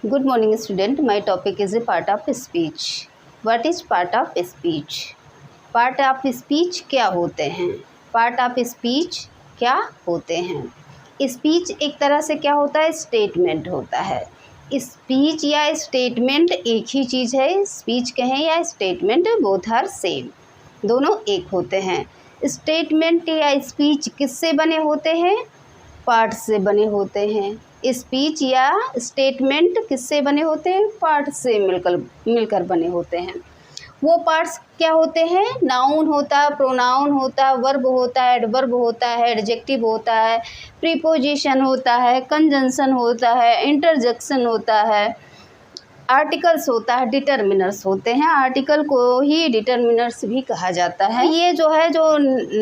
Good morning student. My topic is a part of speech. What is part of speech? Part of speech क्या होते हैं? Part of speech क्या होते हैं? Speech एक तरह से क्या होता है? स्टेटमेंट होता है। स्पीच या स्टेटमेंट एक ही चीज़ है। स्पीच कहें या स्टेटमेंट, बोथ आर सेम, दोनों एक होते हैं। स्टेटमेंट या स्पीच किससे बने होते हैं? पार्ट से बने होते हैं। स्पीच या स्टेटमेंट किससे बने होते हैं? पार्ट से मिलकर बने होते हैं। वो पार्ट्स क्या होते हैं? नाउन होता है, प्रोनाउन होता है, वर्ब होता है, एडवर्ब होता है, एडजेक्टिव होता है, प्रीपोजिशन होता है, कंजंक्शन होता है, इंटरजेक्शन होता है, आर्टिकल्स होता है, डिटर्मिनर्स होते हैं। आर्टिकल को ही डिटर्मिनर्स भी कहा जाता है। ये जो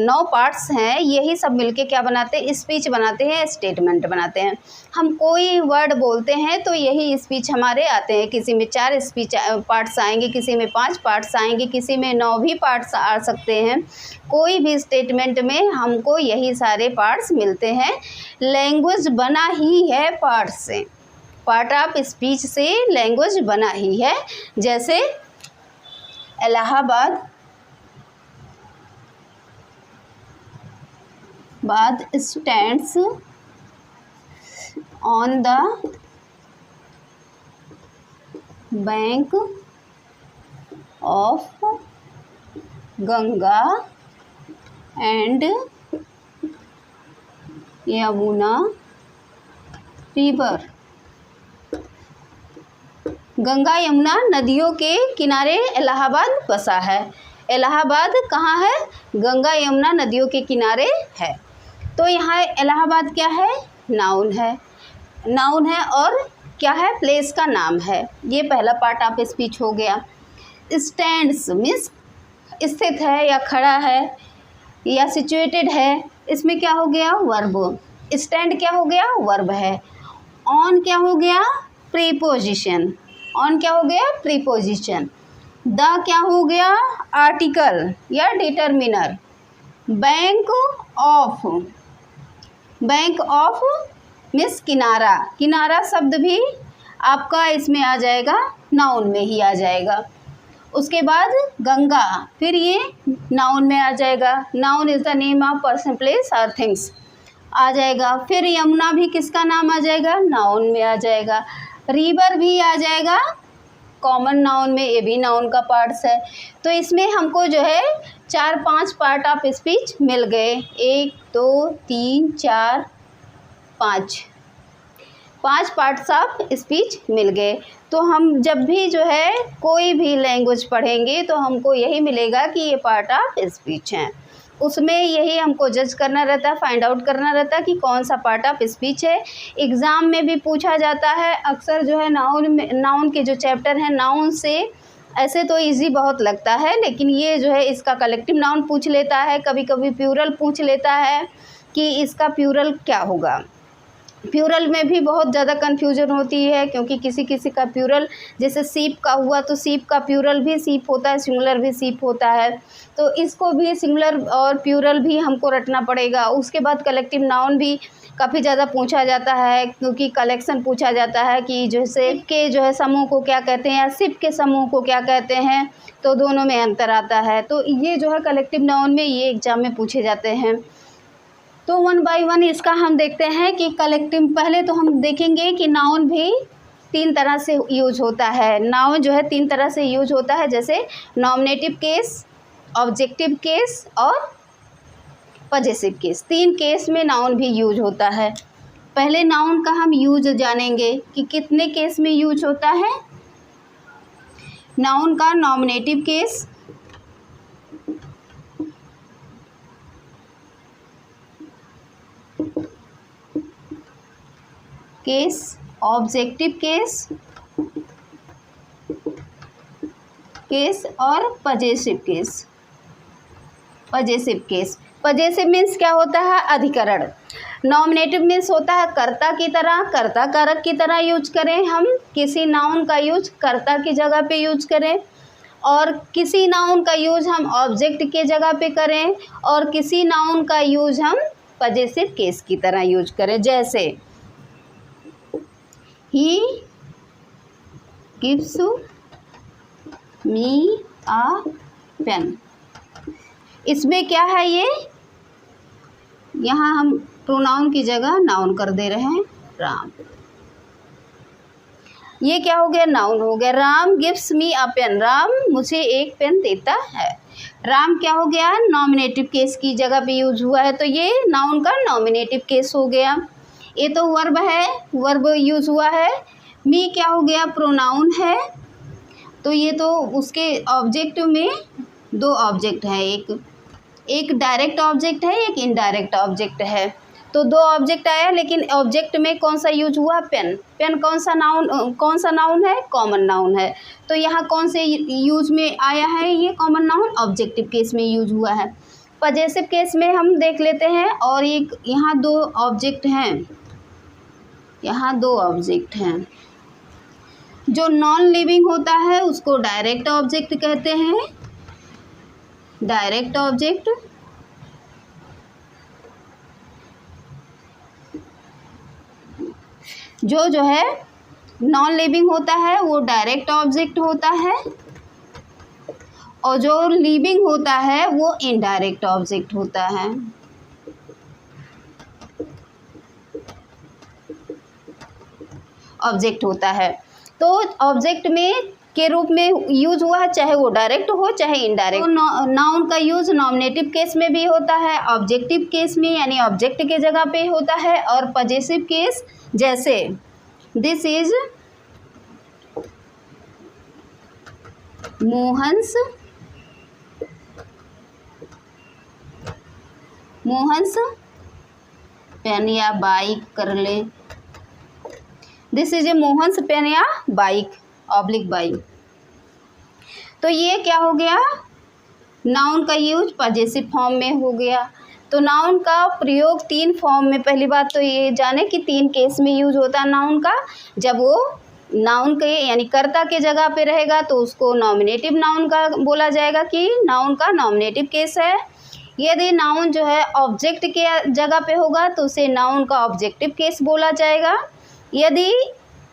9 पार्ट्स हैं, यही सब मिलके क्या बनाते हैं? स्पीच बनाते हैं, स्टेटमेंट बनाते हैं। हम कोई वर्ड बोलते हैं तो यही स्पीच हमारे आते हैं। किसी में 4 स्पीच पार्ट्स आएंगे, किसी में 5 पार्ट्स आएंगे, किसी में 9 भी पार्ट्स आ सकते हैं। कोई भी स्टेटमेंट में हमको यही सारे पार्ट्स मिलते हैं। लैंग्वेज बना ही है पार्ट्स से। पार्ट ऑफ स्पीच से लैंग्वेज बना ही है। जैसे Allahabad stands on the bank of Ganga and Yamuna river. Ganga Yamuna नदियों के किनारे इलाहाबाद बसा है। इलाहाबाद कहाँ है? गंगा यमुना नदियों के किनारे है। तो यहाँ इलाहाबाद क्या है? नाउन है। नाउन है और क्या है? प्लेस का नाम है। ये पहला पार्ट ऑफ स्पीच हो गया। स्टैंड्स मीन्स स्थित है या खड़ा है या सिचुएटेड है। इसमें क्या हो गया? वर्ब। स्टैंड क्या हो गया? वर्ब है। ऑन क्या हो गया? प्रीपोजिशन। ऑन क्या हो गया? प्रीपोजिशन। द क्या हो गया? आर्टिकल या determiner. Bank of, bank of means किनारा। किनारा शब्द भी आपका इसमें आ जाएगा, नाउन में ही आ जाएगा। उसके बाद गंगा, फिर ये नाउन में आ जाएगा। Noun is the name of person, place और थिंग्स आ जाएगा। फिर यमुना भी किसका नाम आ जाएगा? नाउन में आ जाएगा। रिवर भी आ जाएगा कॉमन नाउन में, ये भी नाउन का पार्ट्स है। तो इसमें हमको 4-5 पार्ट ऑफ स्पीच मिल गए। 1 2 3 4 5 पार्ट्स ऑफ स्पीच मिल गए। तो हम जब भी कोई भी लैंग्वेज पढ़ेंगे तो हमको यही मिलेगा कि ये पार्ट ऑफ स्पीच हैं। उसमें यही हमको जज करना रहता है, फाइंड आउट करना रहता है कि कौन सा पार्ट ऑफ स्पीच है। एग्ज़ाम में भी पूछा जाता है अक्सर नाउन के जो चैप्टर हैं, नाउन से ऐसे तो इजी बहुत लगता है, लेकिन ये इसका कलेक्टिव नाउन पूछ लेता है, कभी कभी प्लूरल पूछ लेता है कि इसका प्लूरल क्या होगा। प्लूरल में भी बहुत ज़्यादा कन्फ्यूजन होती है, क्योंकि किसी किसी का प्लूरल, जैसे सीप का हुआ तो सीप का प्लूरल भी सीप होता है, सिंगुलर भी सीप होता है। तो इसको भी सिंगुलर और प्लूरल भी हमको रटना पड़ेगा। उसके बाद कलेक्टिव नाउन भी काफ़ी ज़्यादा पूछा जाता है, क्योंकि कलेक्शन पूछा जाता है कि जैसे के समूह को क्या कहते हैं या सिप के समूह को क्या कहते हैं, तो दोनों में अंतर आता है। तो ये कलेक्टिव नाउन में ये एग्जाम में पूछे जाते हैं। तो 1 बाय 1 इसका हम देखते हैं कि कलेक्टिव, पहले तो हम देखेंगे कि नाउन भी 3 तरह से यूज होता है। नाउन 3 तरह से यूज होता है, जैसे नॉमिनेटिव केस, ऑब्जेक्टिव केस और पजेसिव केस। 3 केस में नाउन भी यूज होता है। पहले नाउन का हम यूज जानेंगे कि कितने केस में यूज होता है। नाउन का नॉमिनेटिव केस, ऑब्जेक्टिव केस और पजेसिव केस। पजेसिव मीन्स क्या होता है? अधिकरण। नॉमिनेटिव मीन्स होता है कर्ता की तरह, कर्ता कारक की तरह यूज करें हम, किसी नाउन का यूज कर्ता की जगह पे यूज करें, और किसी नाउन का यूज हम ऑब्जेक्ट के जगह पे करें, और किसी नाउन का यूज हम पजेसिव केस की तरह यूज करें। जैसे he gives me uh pen. इसमें क्या है ये, यहाँ हम प्रोनाउन की जगह नाउन कर दे रहे हैं राम। ये क्या हो गया, नाउन हो गया। राम गिव्स मी अ पेन, राम मुझे एक पेन देता है। राम क्या हो गया, नॉमिनेटिव केस की जगह पे यूज हुआ है, तो ये नाउन का नॉमिनेटिव केस हो गया। ये तो वर्ब है, वर्ब यूज हुआ है। मी क्या हो गया, प्रोनाउन है, तो ये तो उसके ऑब्जेक्ट में दो ऑब्जेक्ट हैं, एक डायरेक्ट ऑब्जेक्ट है, एक इनडायरेक्ट ऑब्जेक्ट है। तो दो ऑब्जेक्ट आया, लेकिन ऑब्जेक्ट में कौन सा यूज हुआ, पेन। पेन कौन सा नाउन है, कॉमन नाउन है। तो यहाँ कौन से यूज में आया है, ये कॉमन नाउन ऑब्जेक्टिव केस में यूज हुआ है। पजेसिव केस में हम देख लेते हैं, और एक यहाँ दो ऑब्जेक्ट हैं, यहाँ दो ऑब्जेक्ट हैं। जो नॉन लिविंग होता है उसको डायरेक्ट ऑब्जेक्ट कहते हैं, डायरेक्ट ऑब्जेक्ट। जो है नॉन लिविंग होता है वो डायरेक्ट ऑब्जेक्ट होता है, और जो लिविंग होता है वो इनडायरेक्ट ऑब्जेक्ट होता है। ऑब्जेक्ट होता है, तो ऑब्जेक्ट में के रूप में यूज हुआ है, चाहे वो डायरेक्ट हो चाहे इनडायरेक्ट। तो नाउन का यूज नॉमिनेटिव केस में भी होता है, ऑब्जेक्टिव केस में यानी ऑब्जेक्ट के जगह पे होता है, और पजेसिव केस जैसे दिस इज मोहन्स पेन या बाइक कर ले। This is a Mohan's pen या बाइक ऑब्लिक बाइक। तो ये क्या हो गया, नाउन का यूज पजेसिव फॉर्म में हो गया। तो नाउन का प्रयोग तीन फॉर्म में, पहली बात तो ये जाने कि तीन केस में यूज होता है नाउन का। जब वो नाउन के यानी कर्ता के जगह पे रहेगा तो उसको नॉमिनेटिव नाउन का बोला जाएगा कि नाउन का नॉमिनेटिव केस है। यदि नाउन जो है ऑब्जेक्ट के जगह पे होगा तो उसे नाउन का ऑब्जेक्टिव केस बोला जाएगा। यदि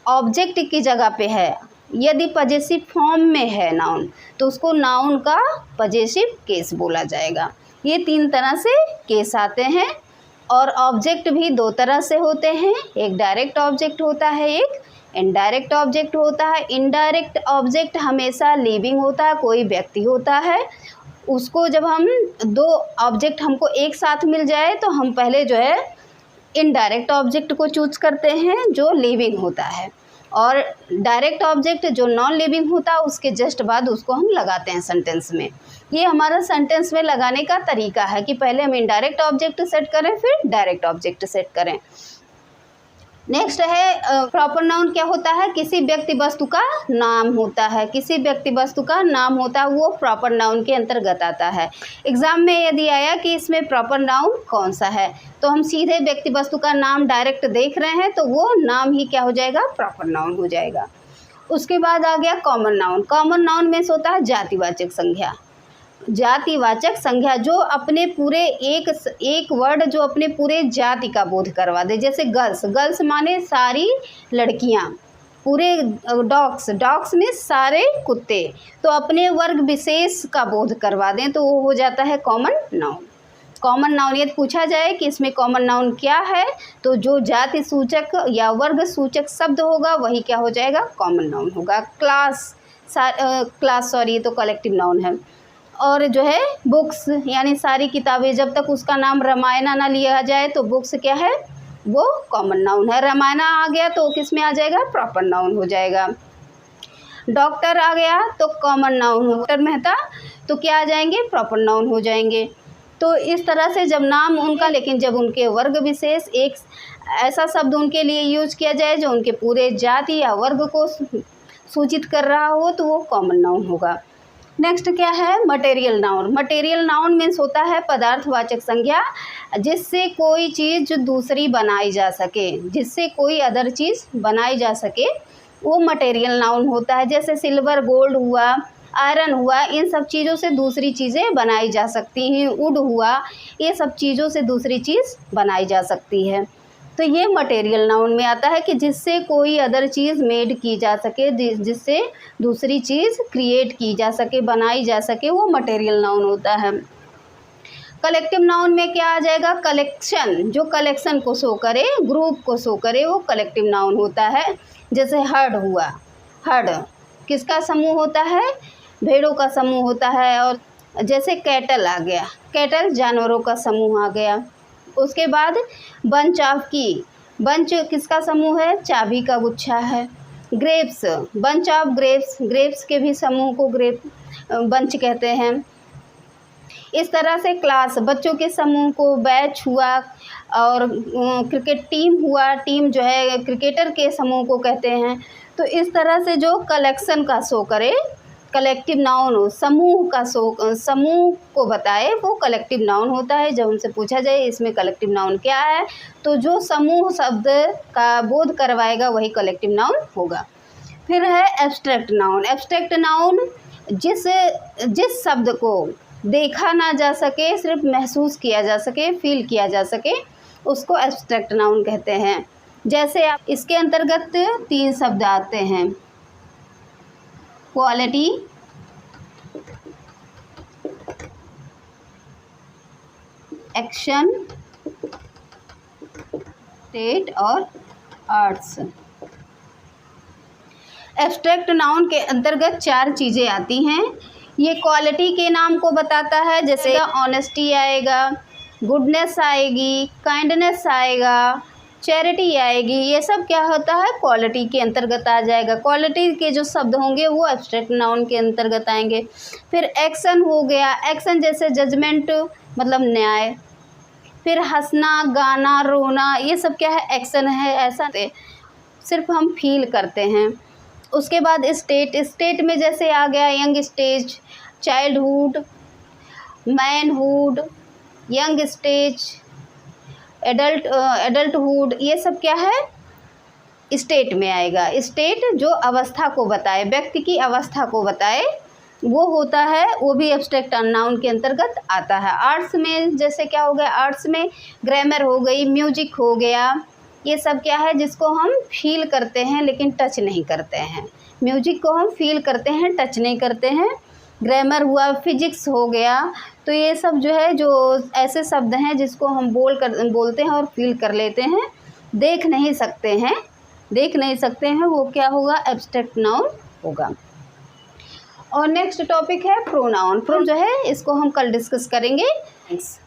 ऑब्जेक्ट की जगह पे है, यदि पजेसिव फॉर्म में है नाउन, तो उसको नाउन का पजेसिव केस बोला जाएगा। ये तीन तरह से केस आते हैं, और ऑब्जेक्ट भी दो तरह से होते हैं, एक डायरेक्ट ऑब्जेक्ट होता है, एक इनडायरेक्ट ऑब्जेक्ट होता है। इनडायरेक्ट ऑब्जेक्ट हमेशा लिविंग होता है, कोई व्यक्ति होता है। उसको जब हम दो ऑब्जेक्ट हमको एक साथ मिल जाए तो हम पहले जो है इनडायरेक्ट ऑब्जेक्ट को चूज करते हैं जो लिविंग होता है, और डायरेक्ट ऑब्जेक्ट जो नॉन लिविंग होता है उसके जस्ट बाद उसको हम लगाते हैं सेंटेंस में। ये हमारा सेंटेंस में लगाने का तरीका है कि पहले हम इनडायरेक्ट ऑब्जेक्ट सेट करें फिर डायरेक्ट ऑब्जेक्ट सेट करें। नेक्स्ट है प्रॉपर नाउन। क्या होता है, किसी व्यक्ति वस्तु का नाम होता है, किसी व्यक्ति वस्तु का नाम होता है, वो प्रॉपर नाउन के अंतर्गत आता है। एग्जाम में यदि आया कि इसमें प्रॉपर नाउन कौन सा है, तो हम सीधे व्यक्ति वस्तु का नाम डायरेक्ट देख रहे हैं तो वो नाम ही क्या हो जाएगा, प्रॉपर नाउन हो जाएगा। उसके बाद आ गया कॉमन नाउन। कॉमन नाउन में होता है जातिवाचक संज्ञा। जातिवाचक संज्ञा जो अपने पूरे एक वर्ड जो अपने पूरे जाति का बोध करवा दे, जैसे गर्ल्स, गर्ल्स माने सारी लड़कियां, पूरे डॉग्स में सारे कुत्ते, तो अपने वर्ग विशेष का बोध करवा दें तो वो हो जाता है कॉमन नाउन। कॉमन नाउन यदि पूछा जाए कि इसमें कॉमन नाउन क्या है, तो जो जाति सूचक या वर्ग सूचक शब्द होगा वही क्या हो जाएगा, कॉमन नाउन होगा। क्लास ये तो कलेक्टिव नाउन है। और जो है बुक्स यानी सारी किताबें, जब तक उसका नाम रामायणा ना लिया जाए तो बुक्स क्या है, वो कॉमन नाउन है। रामायणा आ गया तो किस में आ जाएगा, प्रॉपर नाउन हो जाएगा। डॉक्टर आ गया तो कॉमन नाउन, डॉक्टर मेहता तो क्या आ जाएंगे, प्रॉपर नाउन हो जाएंगे। तो इस तरह से जब नाम उनका, लेकिन जब उनके वर्ग विशेष एक ऐसा शब्द उनके लिए यूज किया जाए जो उनके पूरे जाति या वर्ग को सूचित कर रहा हो तो वो कॉमन नाउन होगा। नेक्स्ट क्या है, material noun. Material noun means होता है पदार्थवाचक संज्ञा जिससे कोई चीज़ दूसरी बनाई जा सके, जिससे कोई अदर चीज़ बनाई जा सके, वो मटेरियल नाउन होता है। जैसे सिल्वर, गोल्ड हुआ, आयरन हुआ, इन सब चीज़ों से दूसरी चीज़ें बनाई जा सकती हैं। वुड हुआ, ये सब चीज़ों से दूसरी चीज़ बनाई जा सकती है। तो ये मटेरियल नाउन में आता है कि जिससे कोई अदर चीज़ मेड की जा सके, जिससे दूसरी चीज़ क्रिएट की जा सके, बनाई जा सके, वो मटेरियल नाउन होता है। कलेक्टिव नाउन में क्या आ जाएगा? कलेक्शन, जो कलेक्शन को शो करे, ग्रुप को शो करे, वो कलेक्टिव नाउन होता है। जैसे हर्ड हुआ, हर्ड किसका समूह होता है? भेड़ों का समूह होता है। और जैसे कैटल आ गया, कैटल जानवरों का समूह आ गया। उसके बाद बंच ऑफ की, बंच किसका समूह है? चाबी का गुच्छा है। Grapes, bunch of grapes, grapes के भी समूह को ग्रेप बंच कहते हैं। इस तरह से क्लास, बच्चों के समूह को बैच हुआ। और क्रिकेट टीम हुआ, टीम जो है क्रिकेटर के समूह को कहते हैं। तो इस तरह से जो कलेक्शन का शो करे, कलेक्टिव नाउन हो, समूह का शो, समूह को बताए, वो कलेक्टिव नाउन होता है। जब उनसे पूछा जाए इसमें कलेक्टिव नाउन क्या है, तो जो समूह शब्द का बोध करवाएगा वही कलेक्टिव नाउन होगा। फिर है एब्स्ट्रैक्ट नाउन। एब्स्ट्रैक्ट नाउन जिस शब्द को देखा ना जा सके, सिर्फ महसूस किया जा सके, फील किया जा सके, उसको एब्स्ट्रैक्ट नाउन कहते हैं। जैसे आप इसके अंतर्गत 3 शब्द आते हैं, क्वालिटी, एक्शन, स्टेट और आर्ट्स। एब्स्ट्रैक्ट नाउन के अंतर्गत 4 चीज़ें आती हैं। ये क्वालिटी के नाम को बताता है, जैसे ऑनेस्टी आएगा, गुडनेस आएगी, काइंडनेस आएगा, चैरिटी आएगी। ये सब क्या होता है? क्वालिटी के अंतर्गत आ जाएगा। क्वालिटी के जो शब्द होंगे वो एब्स्ट्रैक्ट नाउन के अंतर्गत आएंगे। फिर एक्शन हो गया, एक्शन जैसे जजमेंट मतलब न्याय। फिर हंसना, गाना, रोना, ये सब क्या है? एक्शन है। ऐसा सिर्फ हम फील करते हैं। उसके बाद स्टेट, स्टेट में जैसे आ गया young stage, childhood, manhood, young stage, adulthood, ये सब क्या है? स्टेट में आएगा। स्टेट जो अवस्था को बताए, व्यक्ति की अवस्था को बताए, वो होता है, वो भी एब्स्ट्रैक्ट नाउन के अंतर्गत आता है। आर्ट्स में जैसे क्या हो गया? आर्ट्स में ग्रामर हो गई, म्यूजिक हो गया, ये सब क्या है? जिसको हम फील करते हैं लेकिन टच नहीं करते हैं। म्यूजिक को हम फील करते हैं, टच नहीं करते हैं। ग्रामर हुआ, फिजिक्स हो गया। तो ये सब जो है, जो ऐसे शब्द हैं जिसको हम बोलते हैं और फील कर लेते हैं, देख नहीं सकते हैं, वो क्या होगा? एब्स्ट्रैक्ट नाउन होगा। और नेक्स्ट टॉपिक है प्रोनाउन। जो है इसको हम कल डिस्कस करेंगे। थैंक्स।